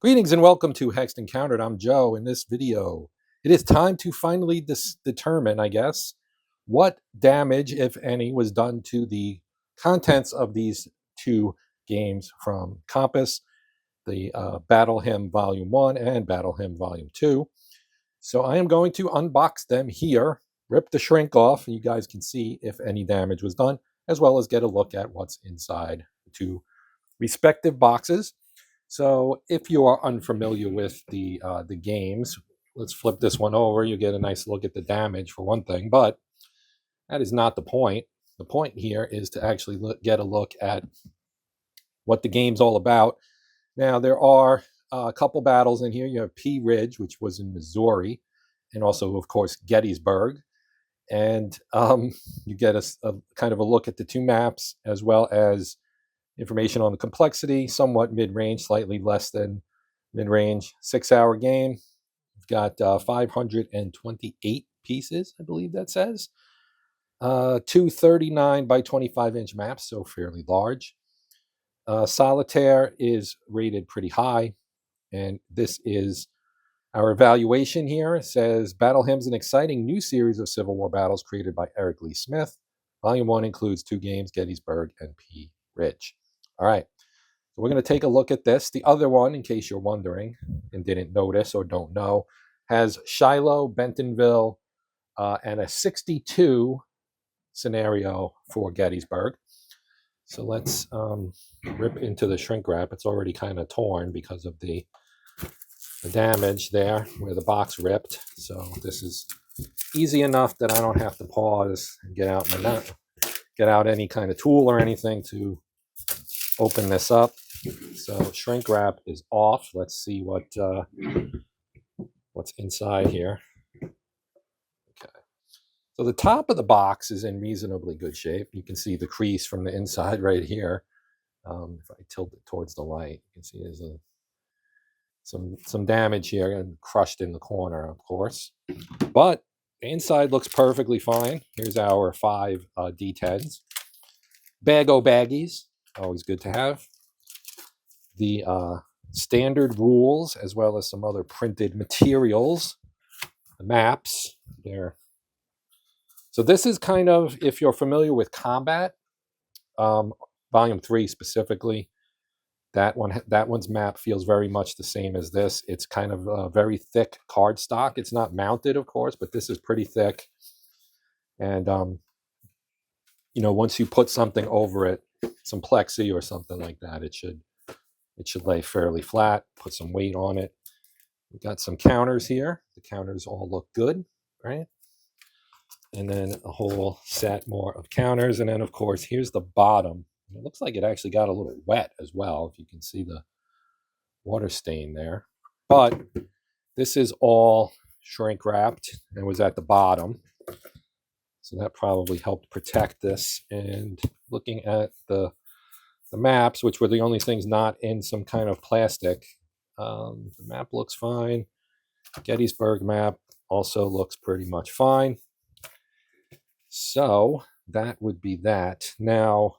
Greetings and welcome to Hexed Encountered. I'm Joe. In this video, it is time to finally determine, I guess, what damage, if any, was done to the contents of these two games from Compass, the Battle Hymn Volume 1 and Battle Hymn Volume 2. So I am going to unbox them here, rip the shrink off, and you guys can see if any damage was done, as well as get a look at what's inside the two respective boxes. So if you are unfamiliar with the games, let's flip this one over. You get a nice look at the damage for one thing, but that is not the point. The point here is to actually get a look at what the game's all about. Now, there are a couple battles in here. You have Pea Ridge, which was in Missouri, and also, of course, Gettysburg. And you get a kind of a look at the two maps, as well as information on the complexity, somewhat mid-range, slightly less than mid-range. 6-hour game. We've got 528 pieces, I believe that says. Two 39 by 25-inch maps, so fairly large. Solitaire is rated pretty high, and this is our evaluation here. It says, Battle Hymns, an exciting new series of Civil War battles created by Eric Lee Smith. Volume 1 includes 2 games, Gettysburg and Pea Ridge. All right, so we're going to take a look at this. The other one, in case you're wondering and didn't notice or don't know, has Shiloh, Bentonville, and a 62 scenario for Gettysburg. So let's rip into the shrink wrap. It's already kind of torn because of the damage there where the box ripped. So this is easy enough that I don't have to pause and get out any kind of tool or anything to open this up. So shrink wrap is off. Let's see what's inside here. Okay. So the top of the box is in reasonably good shape. You can see the crease from the inside right here. If I tilt it towards the light, you can see there's some damage here and crushed in the corner, of course. But the inside looks perfectly fine. Here's our 5 D10s. Baggies. Always good to have. The standard rules, as well as some other printed materials. The maps there. So this is kind of, if you're familiar with Combat, Volume 3 specifically, that one's map feels very much the same as this. It's kind of a very thick cardstock. It's not mounted, of course, but this is pretty thick. And once you put something over it, some plexi or something like that, it should lay fairly flat. Put some weight on it. We've got some counters here. The counters all look good, right? And then a whole set more of counters. And then, of course, here's the bottom. It looks like it actually got a little wet as well, if you can see the water stain there. But this is all shrink wrapped and was at the bottom. So that probably helped protect this. And looking at the maps, which were the only things not in some kind of plastic, the map looks fine. Gettysburg map also looks pretty much fine. So that would be that. Now,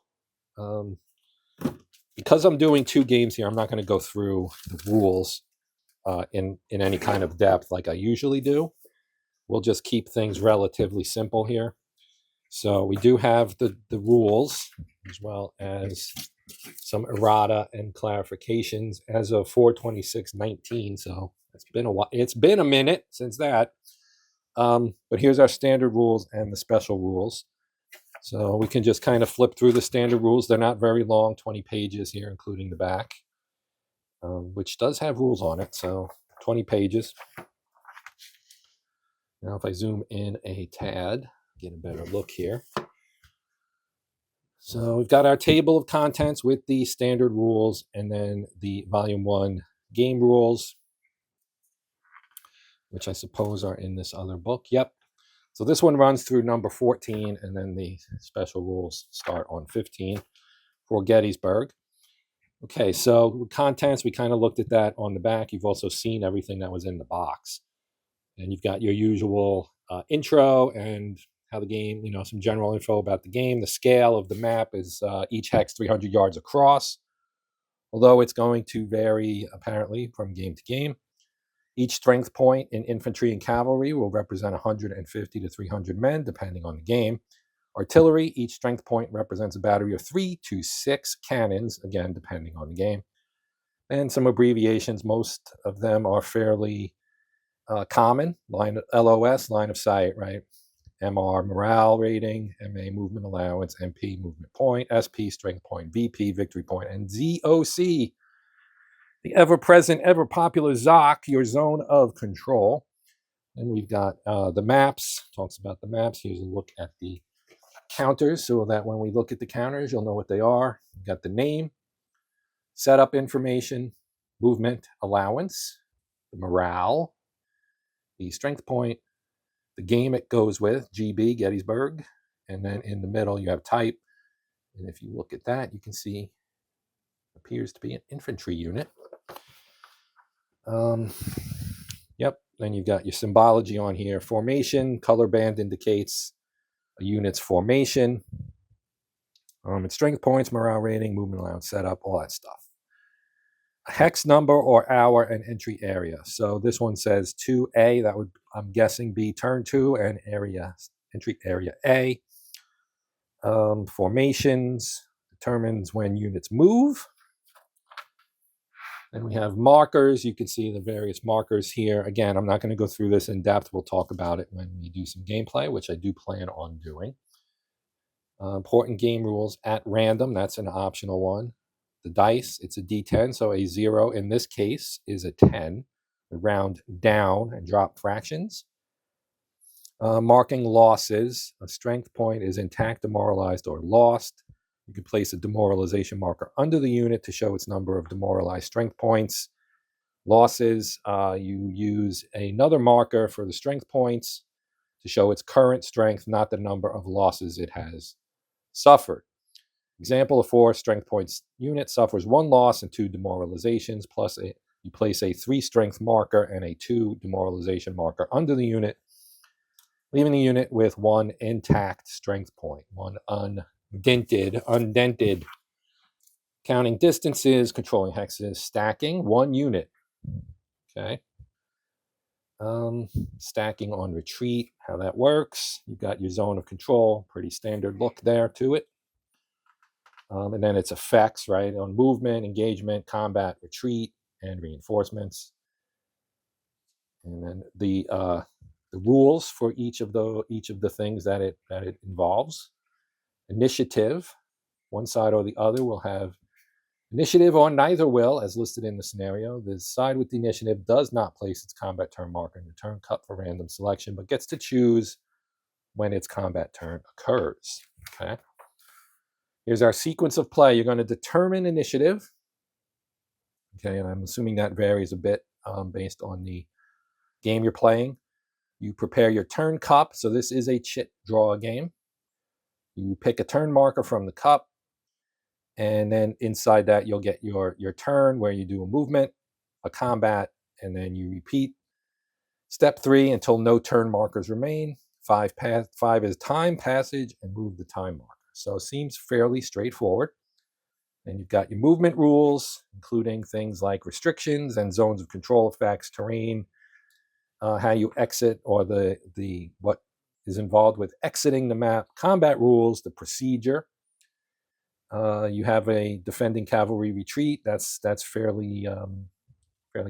because I'm doing 2 games here, I'm not going to go through the rules in any kind of depth like I usually do. We'll just keep things relatively simple here. So we do have the rules, as well as some errata and clarifications as of 4/26/19. So it's been a minute since that. But here's our standard rules and the special rules. So we can just kind of flip through the standard rules. They're not very long, 20 pages here, including the back, which does have rules on it. So 20 pages. Now if I zoom in a tad, get a better look here. So we've got our table of contents with the standard rules and then the Volume 1 game rules, which I suppose are in this other book. Yep. So this one runs through number 14, and then the special rules start on 15 for Gettysburg. Okay, so contents, we kind of looked at that on the back. You've also seen everything that was in the box. And you've got your usual intro and how the game, some general info about the game. The scale of the map is each hex 300 yards across. although it's going to vary apparently from game to game. Each strength point in infantry and cavalry will represent 150 to 300 men, depending on the game. Artillery, each strength point represents a battery of 3 to 6 cannons, again, depending on the game. And some abbreviations, most of them are fairly common. LOS, line of sight, right? MR, morale rating. MA, movement allowance. MP, movement point. SP, strength point. VP, victory point. And ZOC, the ever-present, ever-popular ZOC, your zone of control. And we've got the maps, talks about the maps. Here's a look at the counters so that when we look at the counters, you'll know what they are. We've got the name, setup information, movement allowance, the morale, the strength point, the game it goes with, GB, Gettysburg, and then in the middle you have type. And if you look at that, you can see it appears to be an infantry unit. Yep, then you've got your symbology on here. Formation, color band indicates a unit's formation. And strength points, morale rating, movement allowance, setup, all that stuff. A hex number or hour and entry area. So this one says 2A. That would, I'm guessing, be turn 2 and entry area A. Formations determines when units move. Then we have markers. You can see the various markers here. Again, I'm not going to go through this in depth. We'll talk about it when we do some gameplay, which I do plan on doing. Important game rules at random. That's an optional one. The dice, it's a D10, so a 0 in this case is a 10. We round down and drop fractions. Marking losses. A strength point is intact, demoralized, or lost. You can place a demoralization marker under the unit to show its number of demoralized strength points. Losses, you use another marker for the strength points to show its current strength, not the number of losses it has suffered. Example of 4 strength points unit suffers 1 loss and 2 demoralizations, plus you place a 3 strength marker and a 2 demoralization marker under the unit, leaving the unit with 1 intact strength point, 1 undented. Counting distances, controlling hexes, stacking 1 unit. Okay. Stacking on retreat, how that works. You've got your zone of control, pretty standard look there to it. And then its effects, right, on movement, engagement, combat, retreat, and reinforcements. And then the rules for each of the things that it involves. Initiative, one side or the other will have initiative, or neither will, as listed in the scenario. The side with the initiative does not place its combat turn marker in the turn cut for random selection, but gets to choose when its combat turn occurs. Okay. Here's our sequence of play. You're going to determine initiative. Okay, and I'm assuming that varies a bit based on the game you're playing. You prepare your turn cup. So this is a chit draw game. You pick a turn marker from the cup, and then inside that you'll get your turn where you do a movement, a combat, and then you repeat. Step 3 until no turn markers remain. 5 is time passage and move the time marker. So it seems fairly straightforward. And you've got your movement rules, including things like restrictions and zones of control effects, terrain, how you exit, or the what is involved with exiting the map, combat rules, the procedure. You have a defending cavalry retreat. That's fairly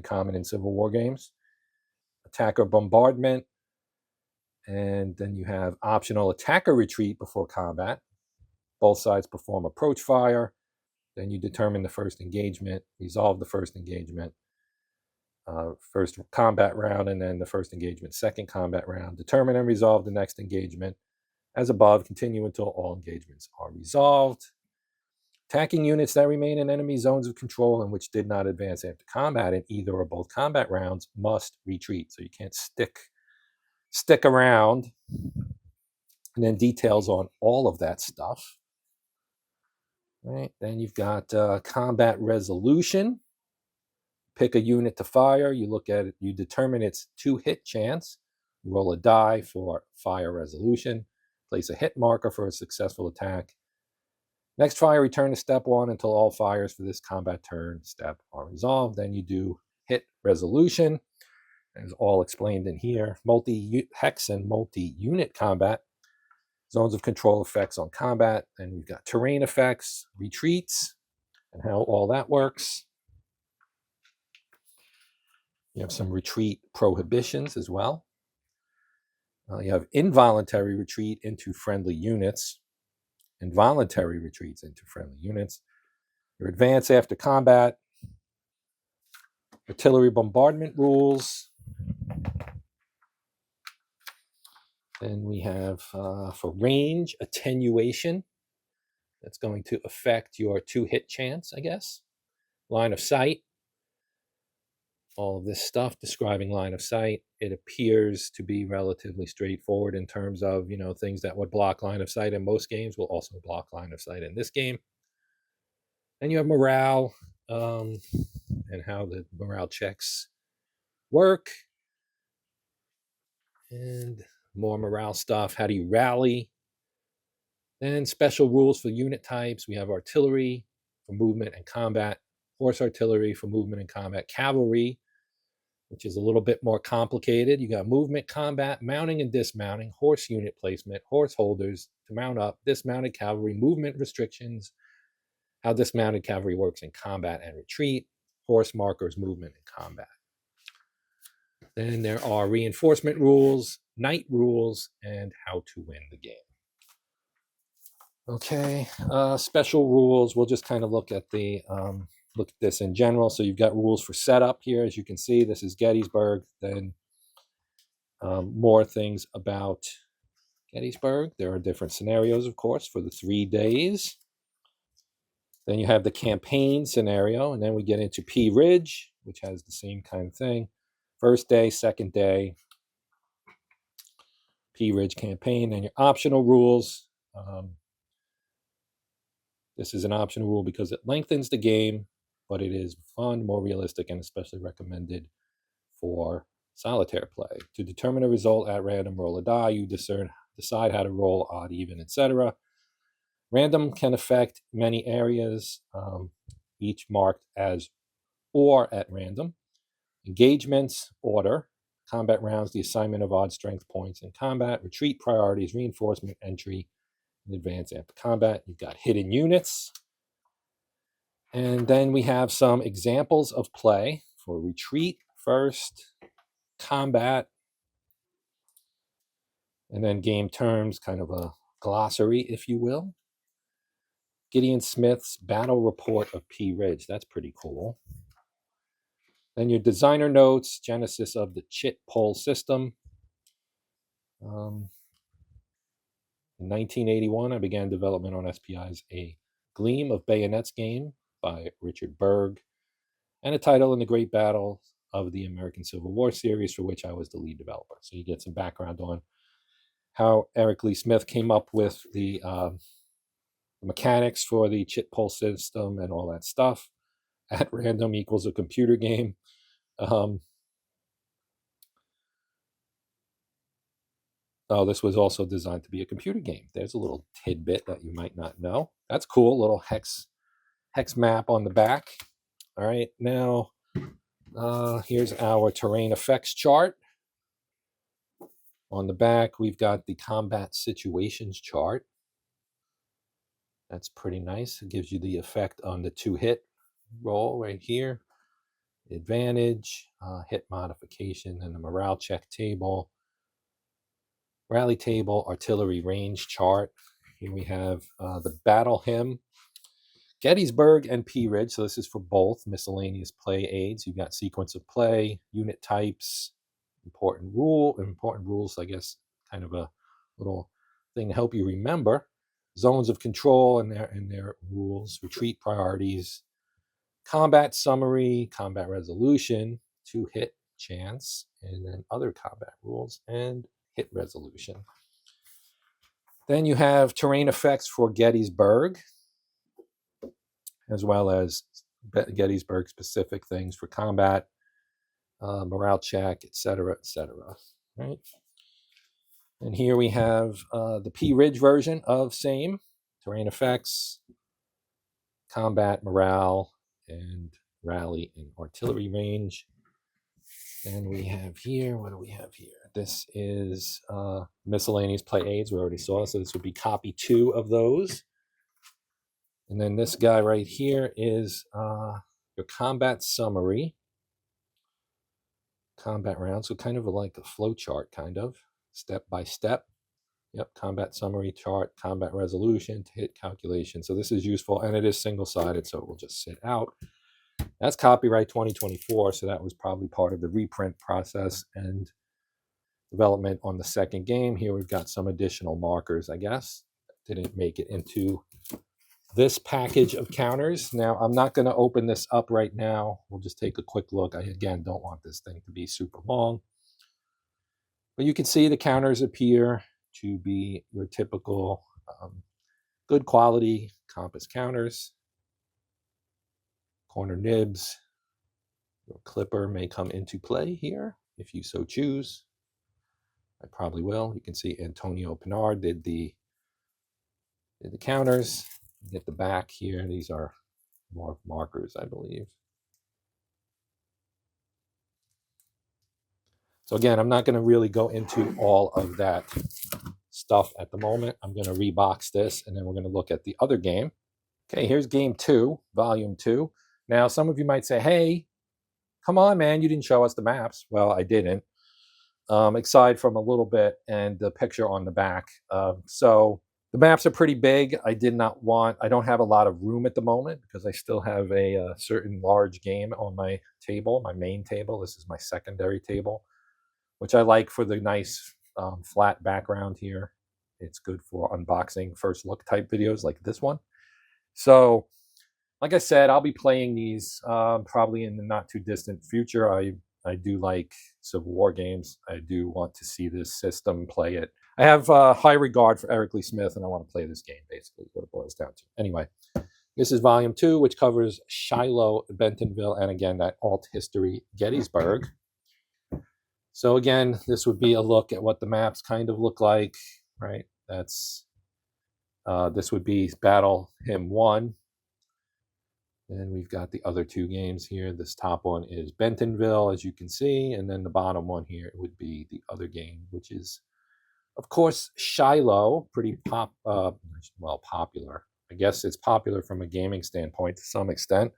common in Civil War games. Attacker bombardment, and then you have optional attacker retreat before combat. Both sides perform approach fire. Then you determine the first engagement, resolve the first engagement, first combat round, and then the first engagement, second combat round. Determine and resolve the next engagement. As above, continue until all engagements are resolved. Attacking units that remain in enemy zones of control and which did not advance after combat in either or both combat rounds must retreat. So you can't stick around. And then details on all of that stuff. Right. Then you've got combat resolution. Pick a unit to fire. You look at it. You determine its 2-hit chance. Roll a die for fire resolution. Place a hit marker for a successful attack. Next fire, return to step 1 until all fires for this combat turn step are resolved. Then you do hit resolution. It's all explained in here. Multi-hex and multi-unit combat. Zones of control effects on combat. Then we've got terrain effects, retreats, and how all that works. You have some retreat prohibitions as well. You have involuntary retreat into friendly units, involuntary retreats into friendly units. Your advance after combat, artillery bombardment rules. Then we have for range attenuation. That's going to affect your 2-hit chance, I guess. Line of sight. All of this stuff describing line of sight. It appears to be relatively straightforward in terms of, things that would block line of sight in most games will also block line of sight in this game. Then you have morale and how the morale checks work. And more morale stuff. How do you rally? Then special rules for unit types. We have artillery for movement and combat, horse artillery for movement and combat, cavalry, which is a little bit more complicated. You got movement, combat, mounting and dismounting, horse unit placement, horse holders to mount up, dismounted cavalry, movement restrictions, how dismounted cavalry works in combat and retreat, horse markers, movement and combat. Then there are reinforcement rules, knight rules, and how to win the game. Okay, special rules. We'll just kind of look at this in general. So you've got rules for setup here. As you can see, this is Gettysburg. Then more things about Gettysburg. There are different scenarios, of course, for the 3 days. Then you have the campaign scenario, and then we get into Pea Ridge, which has the same kind of thing. First day, second day, Pea Ridge campaign. Then your optional rules. This is an optional rule because it lengthens the game, but it is fun, more realistic, and especially recommended for solitaire play. To determine a result at random, roll a die. You decide how to roll, odd, even, etc. Random can affect many areas, each marked as or at random. Engagements, order. Combat rounds, the assignment of odd strength points in combat. Retreat priorities, reinforcement, entry, and advance after combat. You've got hidden units. And then we have some examples of play for retreat first, combat, and then game terms, kind of a glossary, if you will. Gideon Smith's Battle Report of Pea Ridge. That's pretty cool. Then your designer notes, genesis of the chit pole system. In 1981, I began development on SPI's A Gleam of Bayonets game by Richard Berg, and a title in the Great Battle of the American Civil War series, for which I was the lead developer. So you get some background on how Eric Lee Smith came up with the mechanics for the chit pole system and all that stuff. At random equals a computer game. This was also designed to be a computer game. There's a little tidbit that you might not know. That's cool. Little hex map on the back. All right, now here's our terrain effects chart. On the back, we've got the combat situations chart. That's pretty nice. It gives you the effect on the 2-hit roll right here. Advantage, hit modification, and the morale check table. Rally table, artillery range chart. Here we have the battle hymn, Gettysburg and Pea Ridge. So this is for both miscellaneous play aids. You've got sequence of play, unit types, important rules, I guess, kind of a little thing to help you remember. Zones of control and their rules, retreat priorities, combat summary, combat resolution, 2-hit chance, and then other combat rules and hit resolution. Then you have terrain effects for Gettysburg, as well as Gettysburg specific things for combat, morale check, etc., etc. Right? And here we have the Pea Ridge version of same terrain effects, combat, morale, and rally and artillery range. And we have here, what do we have here? This is miscellaneous play aids. We already saw, so this would be copy 2 of those. And then this guy right here is your combat summary. Combat round, so kind of like a flow chart, kind of, step by step. Yep, combat summary chart, combat resolution, hit calculation. So this is useful, and it is single-sided, so it will just sit out. That's copyright 2024, so that was probably part of the reprint process and development on the second game. Here we've got some additional markers, I guess. Didn't make it into this package of counters. Now, I'm not going to open this up right now. We'll just take a quick look. I, again, don't want this thing to be super long. But you can see the counters appear to be your typical good quality compass counters. Corner nibs. Your clipper may come into play here if you so choose. I probably will. You can see Antonio Pinard did the counters. You get the back here. These are more markers, I believe. So again, I'm not going to really go into all of that stuff at the moment. I'm going to rebox this, and then we're going to look at the other game. Okay, here's game 2, volume 2. Now, some of you might say, hey, come on, man, you didn't show us the maps. Well, I didn't, aside from a little bit and the picture on the back. So the maps are pretty big. I don't have a lot of room at the moment because I still have a certain large game on my table, my main table. This is my secondary table, which I like for the nice flat background here. It's good for unboxing, first look type videos like this one. So, like I said, I'll be playing these probably in the not too distant future. I do like Civil War games. I do want to see this system, play it. I have high regard for Eric Lee Smith, and I want to play this game, basically, is what it boils down to. Anyway, this is volume 2, which covers Shiloh, Bentonville, and again, that alt history, Gettysburg. So again, this would be a look at what the maps kind of look like, right? This would be Battle Hymn 1. And we've got the other 2 games here. This top one is Bentonville, as you can see. And then the bottom one here would be the other game, which is, of course, Shiloh. Pretty popular. I guess it's popular from a gaming standpoint to some extent.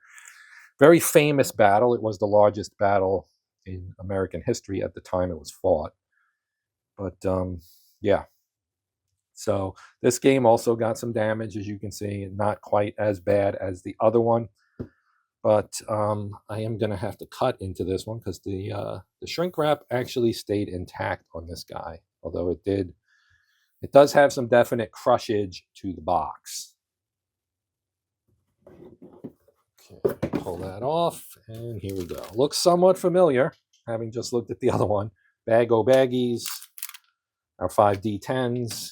Very famous battle. It was the largest battle in American history at the time it was fought. But, yeah. So this game also got some damage, as you can see. Not quite as bad as the other one. But I am going to have to cut into this one because the shrink wrap actually stayed intact on this guy. Although it does have some definite crushage to the box. Okay, pull that off, and here we go. Looks somewhat familiar, having just looked at the other one. Bag-o-baggies, our 5D10s,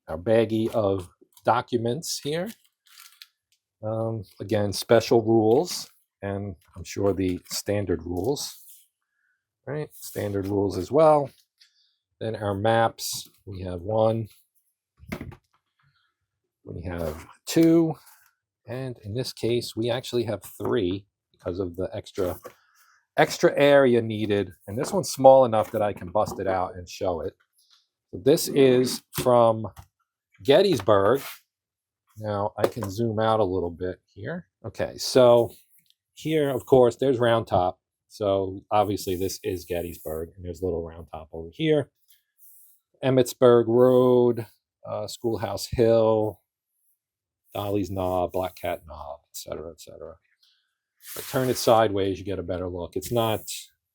our baggie of documents here. Again, special rules, and I'm sure the standard rules, right? Standard rules as well. Then our maps, we have 1, we have 2, and in this case, we actually have 3 because of the extra area needed. And this one's small enough that I can bust it out and show it. So this is from Gettysburg. Now, I can zoom out a little bit here. Okay, so here, of course, there's Round Top. So obviously this is Gettysburg, and there's Little Round Top over here. Emmitsburg Road, Schoolhouse Hill, Dolly's Knob, Black Cat Knob, etc., etc. But turn it sideways, you get a better look. It's not,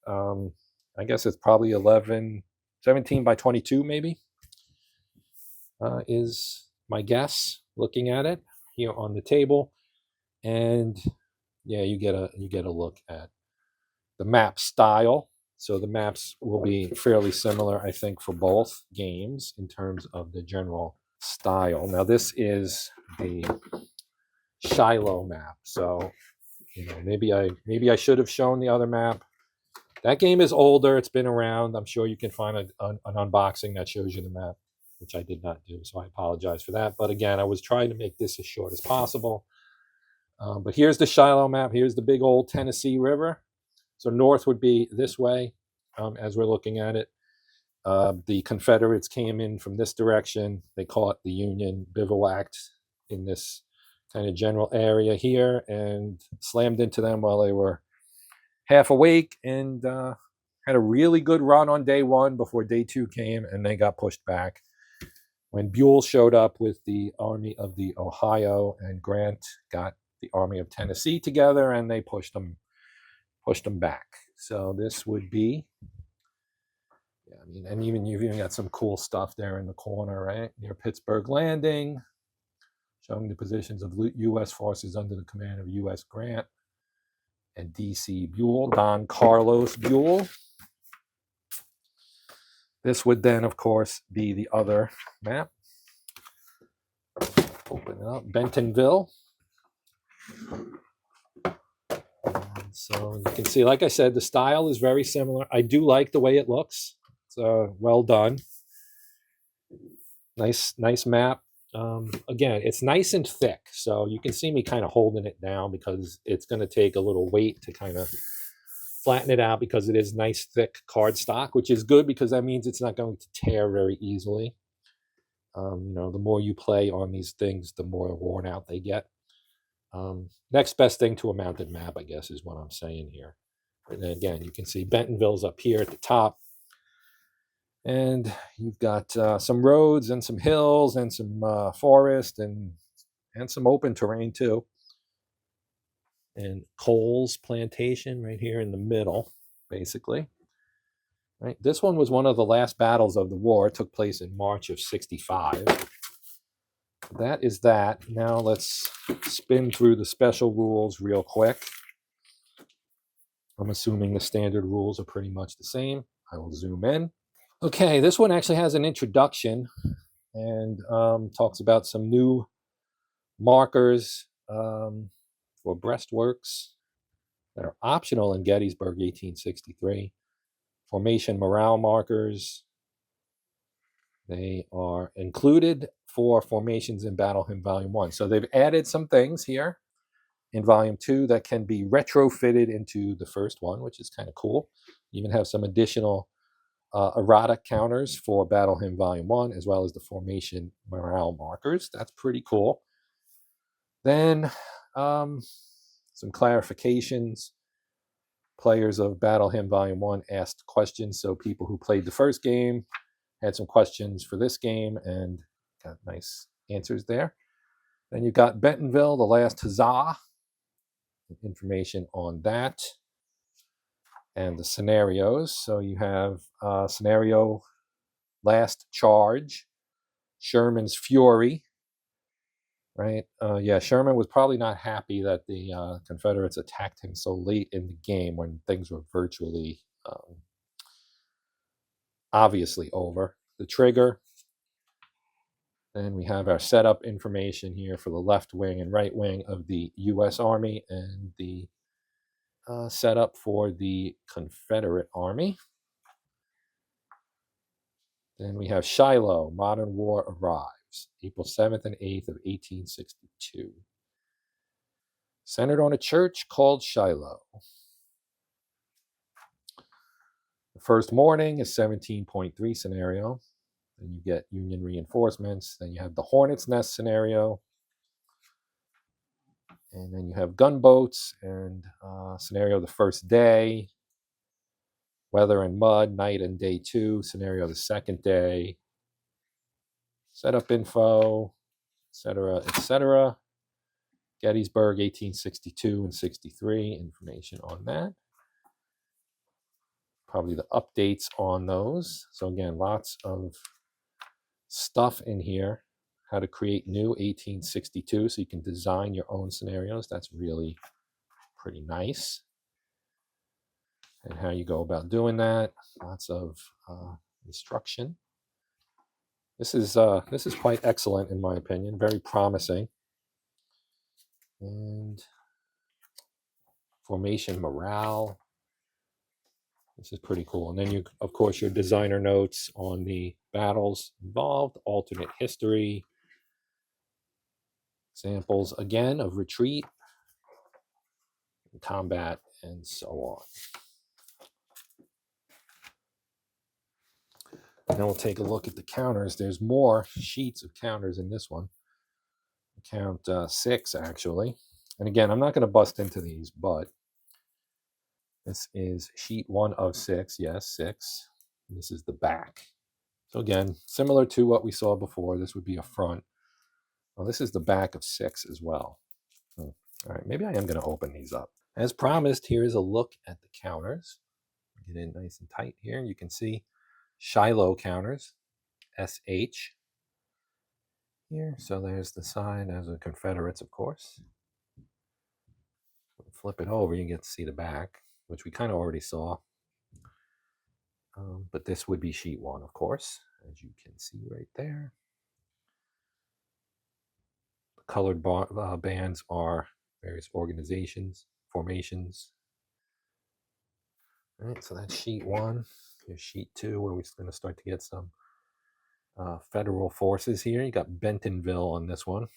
I guess it's probably 17 by 22 maybe, is my guess, looking at it here on the table. And yeah, you get a look at the map style. So the maps will be fairly similar, I think, for both games in terms of the general style. Now this is the Shiloh map. So, you know, maybe I should have shown the other map. That game is older. It's been around. I'm sure you can find an unboxing that shows you the map, which I did not do, so I apologize for that. But again, I was trying to make this as short as possible. But here's the Shiloh map. Here's the big old Tennessee River. So north would be this way, as we're looking at it. The Confederates came in from this direction. They caught the Union, bivouacked in this kind of general area here, and slammed into them while they were half awake, and had a really good run on day one before day two came, and they got pushed back. When Buell showed up with the Army of the Ohio, and Grant got the Army of Tennessee together, and they pushed them back. So this would be, yeah, I mean, and you've even got some cool stuff there in the corner, right near Pittsburgh Landing, showing the positions of U.S. forces under the command of U.S. Grant and D.C. Buell, Don Carlos Buell. This would then, of course, be the other map. Open it up, Bentonville. And so you can see, like I said, the style is very similar. I do like the way it looks. It's well done. Nice map. Again, it's nice and thick, so you can see me kind of holding it down because it's going to take a little weight to kind of flatten it out, because it is nice thick cardstock, which is good because that means it's not going to tear very easily. The more you play on these things, the more worn out they get. Next best thing to a mounted map, I guess, is what I'm saying here. And then again, you can see Bentonville's up here at the top. And you've got some roads and some hills and some forest and some open terrain too. And Cole's Plantation right here in the middle, basically. Right. This one was one of the last battles of the war. It took place in March of '65. That is that. Now let's spin through the special rules real quick. I'm assuming the standard rules are pretty much the same. I will zoom in. Okay, this one actually has an introduction and talks about some new markers for breastworks that are optional in Gettysburg 1863. Formation morale markers. They are included for formations in Battle Hymn Volume 1. So they've added some things here in Volume 2 that can be retrofitted into the first one, which is kind of cool. You even have some additional errata counters for Battle Hymn Volume 1, as well as the formation morale markers. That's pretty cool. Then some clarifications. Players of Battle Hymn Volume 1 asked questions, so people who played the first game had some questions for this game and got nice answers there. Then you've got Bentonville, the last huzzah. Information on that. And the scenarios. So you have scenario last charge, Sherman's fury, right? Yeah, Sherman was probably not happy that the Confederates attacked him so late in the game when things were virtually obviously over. The trigger. Then we have our setup information here for the left wing and right wing of the U.S. Army, and the setup for the Confederate Army. Then we have Shiloh, Modern War arrives, April 7th and 8th of 1862. Centered on a church called Shiloh. The first morning is 17.3 scenario. Then you get Union reinforcements. Then you have the Hornet's Nest scenario. And then you have gunboats and scenario the first day. Weather and mud, night and day 2. Scenario the second day. Setup info, etc., etc. Gettysburg, 1862 and 63. Information on that. Probably the updates on those. So again, lots of stuff in here. How to create new 1862, so you can design your own scenarios. That's really pretty nice. And how you go about doing that. Lots of instruction. This is quite excellent in my opinion. Very promising. And formation morale. This is pretty cool. And then you, of course, your designer notes on the battles involved, alternate history, examples again of retreat, combat, and so on. And then we'll take a look at the counters. There's more sheets of counters in this one. Count 6, actually. And again, I'm not going to bust into these, but this is sheet 1 of 6. Yes, 6. And this is the back. So again, similar to what we saw before, this would be a front. Well, this is the back of 6 as well. All right, maybe I am going to open these up. As promised, here is a look at the counters. Get in nice and tight here. You can see Shiloh counters, SH. Here, so there's the sign as the Confederates, of course. Flip it over, you get to see the back, which we kind of already saw. But this would be sheet 1, of course, as you can see right there. The colored bands are various organizations, formations. All right, so that's sheet 1. Here's sheet 2, where we're going to start to get some federal forces here. You got Bentonville on this one.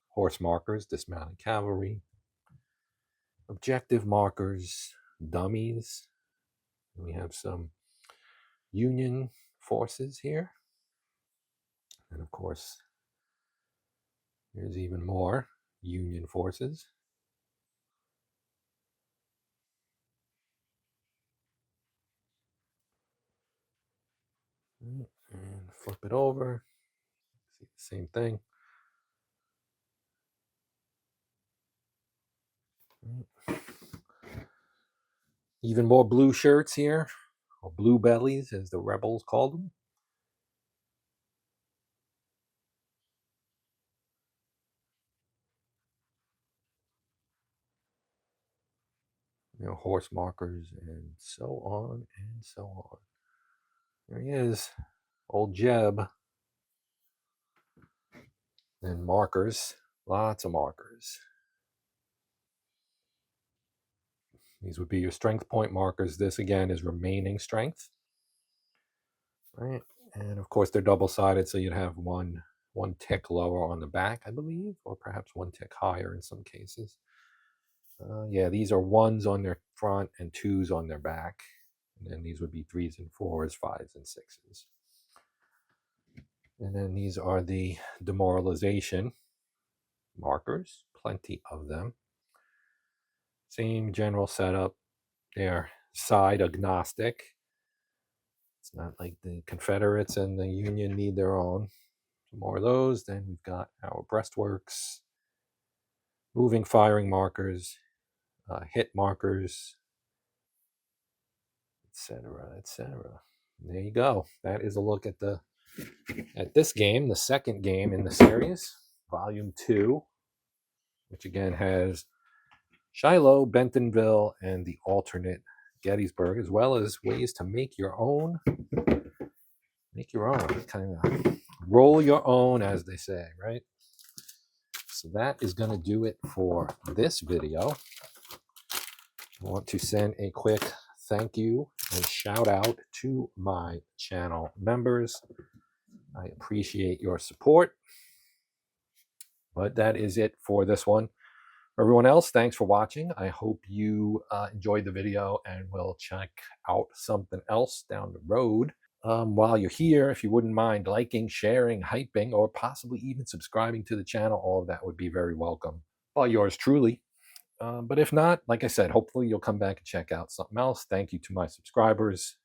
Horse markers, dismounted cavalry. Objective markers, dummies. We have some Union forces here. And of course, there's even more Union forces. And flip it over. See the same thing. Even more blue shirts here, or blue bellies, as the rebels called them. You know, horse markers, and so on and so on. There he is, old Jeb. And markers, lots of markers. These would be your strength point markers. This again is remaining strength. Right, and of course they're double-sided, so you'd have one tick lower on the back, I believe, or perhaps one tick higher in some cases. Yeah, these are 1s on their front and 2s on their back, and then these would be 3s and 4s, 5s and 6s. And then these are the demoralization markers, plenty of them. Same general setup. They're side agnostic. It's not like the Confederates and the Union need their own. Some more of those. Then we've got our breastworks, moving firing markers, hit markers, etc., etc. There you go. That is a look at this game, the second game in the series, Volume 2, which again has Shiloh, Bentonville, and the alternate Gettysburg, as well as ways to make your own, kind of roll your own, as they say, right? So that is going to do it for this video. I want to send a quick thank you and shout out to my channel members. I appreciate your support. But that is it for this one. Everyone else, thanks for watching. I hope you enjoyed the video and will check out something else down the road. While you're here, if you wouldn't mind liking, sharing, hyping, or possibly even subscribing to the channel, all of that would be very welcome. By yours truly. But if not, like I said, hopefully you'll come back and check out something else. Thank you to my subscribers,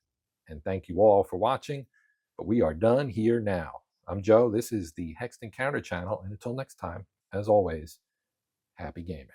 and thank you all for watching. But we are done here now. I'm Joe. This is the Hexed Encounter channel, and until next time, as always, happy gaming.